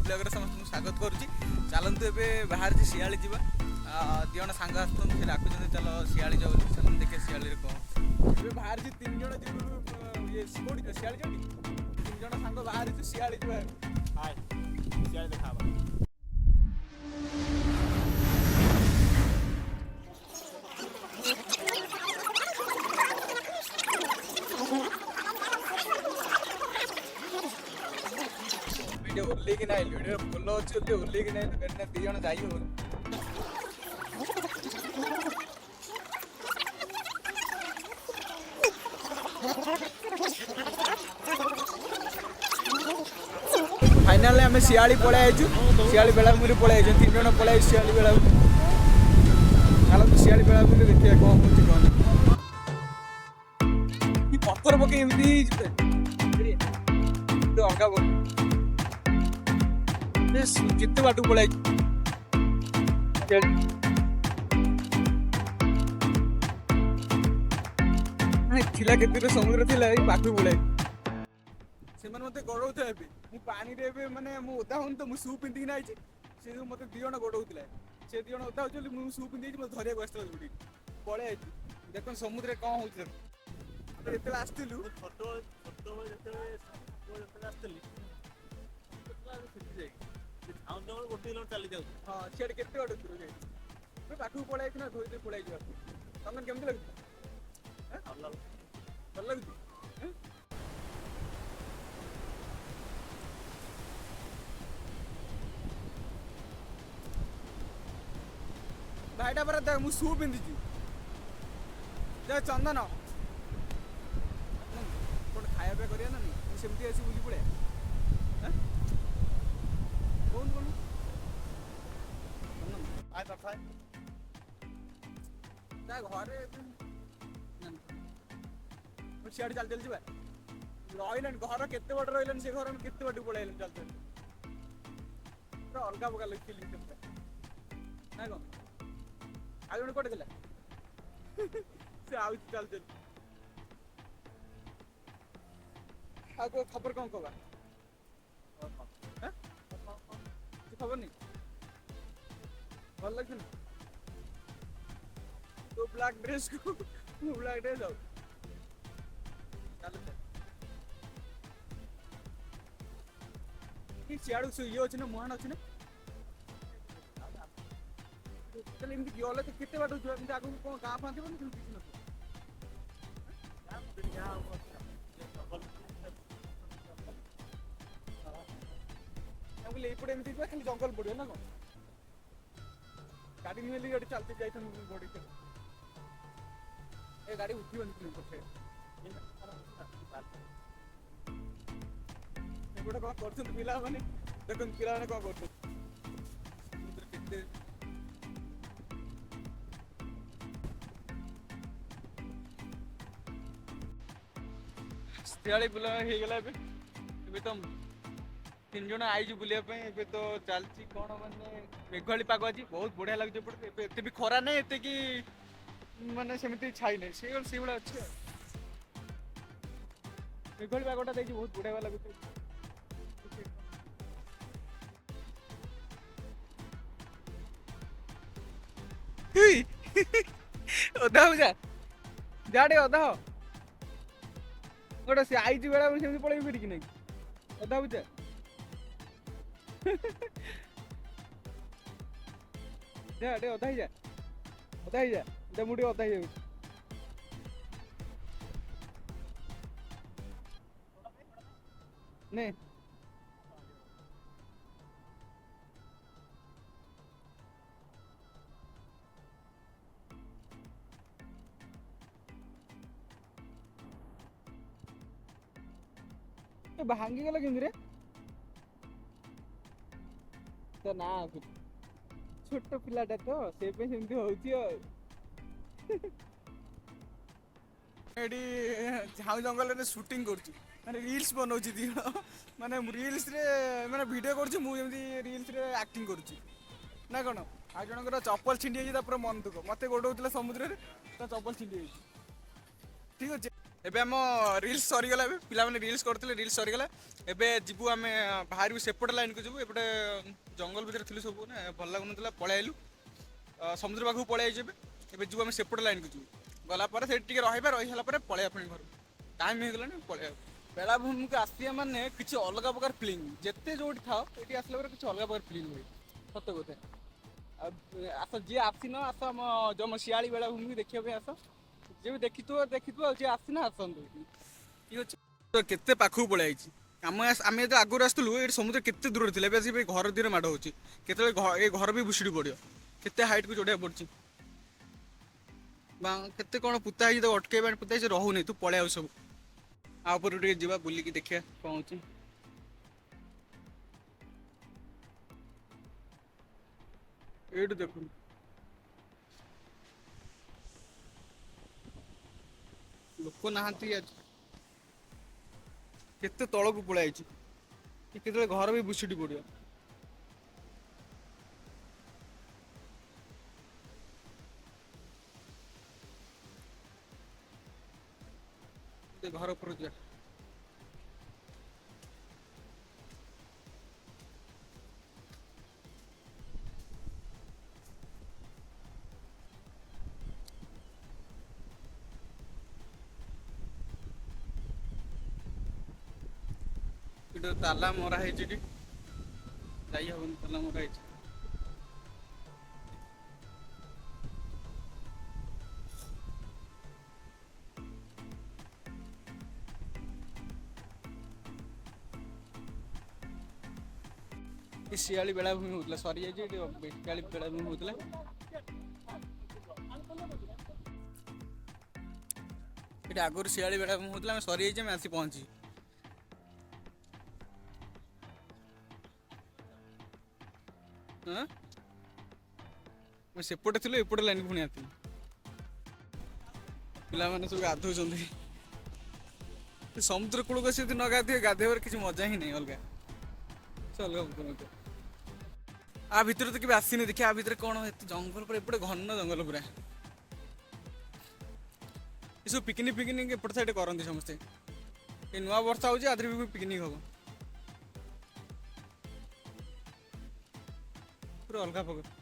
Blog समस्त स्वागत करुच्ची। चलतु एवं बाहर शियाली जा दिजन सांग आसुन से डाकुं चल शियाली जाऊ चल देखे शियाली कौन बाहर 3 जन जी शियाली जाऊँ 3 जन सांग बाहर शियाली जा देखा ओल्लिकी ना वीडियो फुल अच्छे ओल्लिकी ना दी जन जा फाइनाल आम शियाली पलि आइचु शियाली बेलाभूमि पलि आइचु 3 जन पलि शियाली बेलाभूमि चलते शियाली बेलाभूमि देखिए कौन हो कौन पत्थर पकई अलगा जिते बाट पलि के समुद्र थी पाख पलि से गड़ौता पानी माने ओदा हूँ तो शू पिंधिकी आई से मत दी जन गड़ौला से दी जन ओदा हो शू पिंधि धरिया आसला जोड़ी पलि आई देख समुद्र कौन हो आसलु हाँ सीआड़े के पाखक पलि ना धोई पलि तुम केमती लगे भल लगे भाईटा पर देख मु शू पिंधि चंदन कौन खाया करिया ना नहीं सेमती आसी बुली पड़े कौन कौन घरे सियाड़े चल चल जा रही घर के बट रही से घर के बाट पलैन चल चल अलग प्रकार फिलिंग ना कौन आ जन कटे से आउ चल चल आ खबर कौन कबा खबर नहीं भल लगे ना तो ब्लैक ड्रेस को ब्लैक ड्रेस जाऊ सियाड़ ये अच्छे ना मुहान अच्छे ना गले तो केते बाट आगे कौन गाँ फाँ थी एपटे एमती खाली जंगल पड़ो ना कौन गाड़ी नहीं गाड़ी चलते जाइए बड़ी ए गाड़ी उठी पछे गोटे कौन कर पिला मैंने देख पिला मैंने कौन कर शियाली बुला होगला तो 3 जन आईज बुलाया तो चलती कौन मानने मेघुआली पाग आज बहुत बढ़िया लगे एत भी खरा नहीं एत कि मानने सेमती छाई नहीं से भाई अच्छे मेघुआली पागटा देखिए बहुत बढ़िया लगे अधा हो जा अधा हो गोटे से आईज बेला सेमती पलि फिर कि नहीं अधा बुझा अधा ही जा मुझे अधा ही नहीं तो भांगी गला केमती रे तो ना छोट पिलाटा तो से सेमती झाऊ जंगल शूटिंग कर रील्स बनाऊँ दी माने रील्स रे माने वीडियो कर रील्स रे एक्टिंग कर ना कौन आ जनकर चप्पल छिंडी पूरा मन दुख मत गोड़ौला समुद्र तो चप्पल छिंडी ठीक अच्छे एबे आम रिल्स सरीगला पिला मैंने रिल्स करते रिल्स सरीगला एबे जीवु आम बाहर सेपटे लाइन को जीवु एपटे जंगल भितर थी सब ना भल लगुन पलि आलु समुद्र पाखक पलि आइए एबे जीवु आम सेपटे लाइन को जीवु गलापर से रही सारापर पलैया पुणी घर टाइम होगा पलैया बेलाभूमि को आसिया माने किसी अलग प्रकार फिलिंग जिते जो था ये आसला किसी अलग प्रकार फिलिंग हुए सत कथा आस जी आसी न आस आम जम शियाली बेलाभूमि देखा आस जी भी देखी जी आसी ना आसतु ठीक अच्छे केते पाखक पलि आम आम जो आगुरी आसलु ये समुद्र केते दूर थी घर दीरे माड़ हो घर भी भुशुड़ी पड़ो केते हाइट को चढ़िया पड़ी केते कौन पुता है अटके पुता है रोनी तू पलि आउ सब आपर जा बुलिकी देखिए कौन हो ये देख लोक नहांती आज केते तल को पलि केते घर भी भुशुड़ी पड़ो घर पर जा ताला मरा है ताला मरा है शियाली बेलाभूमि होता सरी जाइए शियाली बेलाभूमि होता ये आगुरी शियाली बेलाभूमि होता सरी जाइए आसी पहुँची सेपटे थी एपटे लाइन पुणी आती पिला मैंने सब गाधो समुद्र कूल को न गाधे गाधेबार किसी मजा ही नहीं अलग अलग आ भितर तो आसनी देखिए आ भितर कौन जंगल पर एपटे घन जंगल पूरा ये सब पिकनिक फिकनिक एपट साइड करते समस्ते ये नुआ वर्षा हो भी पिकनिक हम पूरा अलग प्रकार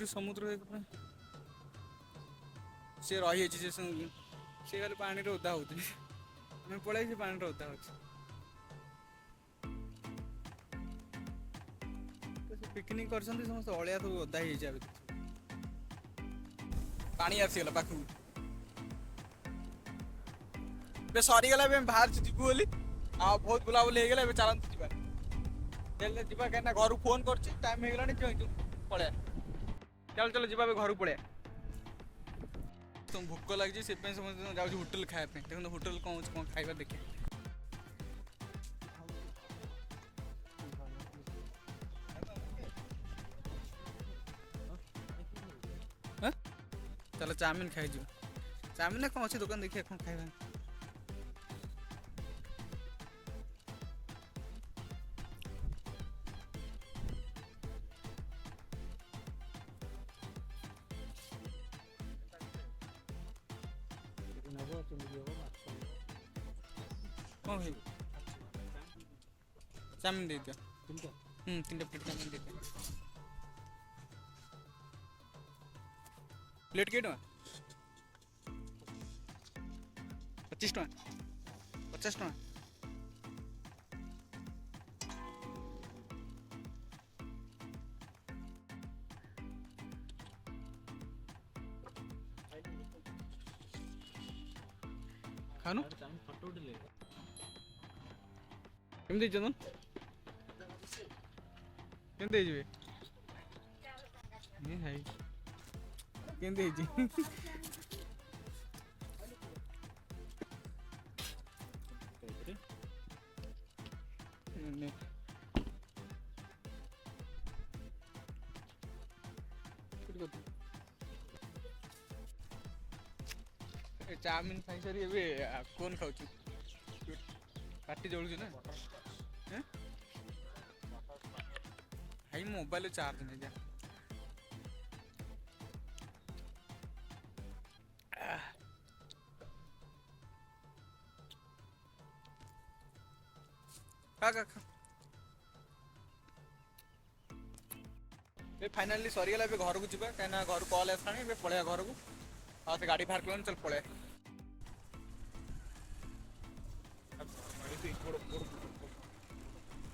समुद्र सी रही सी खाली पानी ओदा हो पड़े पानी ओदा हो पिकनिक कर समस्त अलिया सब ओदा ही पानी आसीगला पाख सरीगला बाहर जीवु बोली आ बहुत बुलाबुली हो गला चलते जावा कहीं घर फोन कर टाइम हो गला पलैया चल चल जी घर पलैया तुम भोक लगी से समस्त जाऊँ होटेल खायापी देखो होटेल कौन कौन खाइबा देखिए चलो चाउमिन खाई चाउमिन कौन अच्छे दुकान देखिए कौन खाइबा चाउमिन दे दिया 3 प्लेट चाउमिन दे दिया प्लेट के 25 टका 50 टका खानु केमती चंदन केमती जी केमती चाउमिन खाई सारी कौन खाऊ पार्टी जलू ना भाई मोबाइल चार्ज नहीं जा खा खा खा ए फाइनाली सरीगला ए घर को जी कहीं घर कल आसा पलैया घर को हाँ से गाड़ी बाहर कल चल पलैया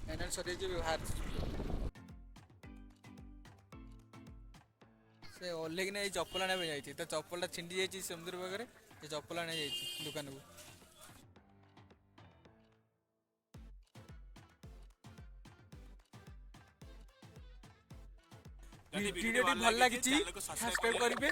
फाइनाल सरी बाहर से ओल्हे कि चप्पल आने जाइए तो चप्पलटा छिंडी जाइए समुद्र पाखे से चप्पल आने जाइए दुकान को वीडियो भल लगी सब्सक्राइब करेंगे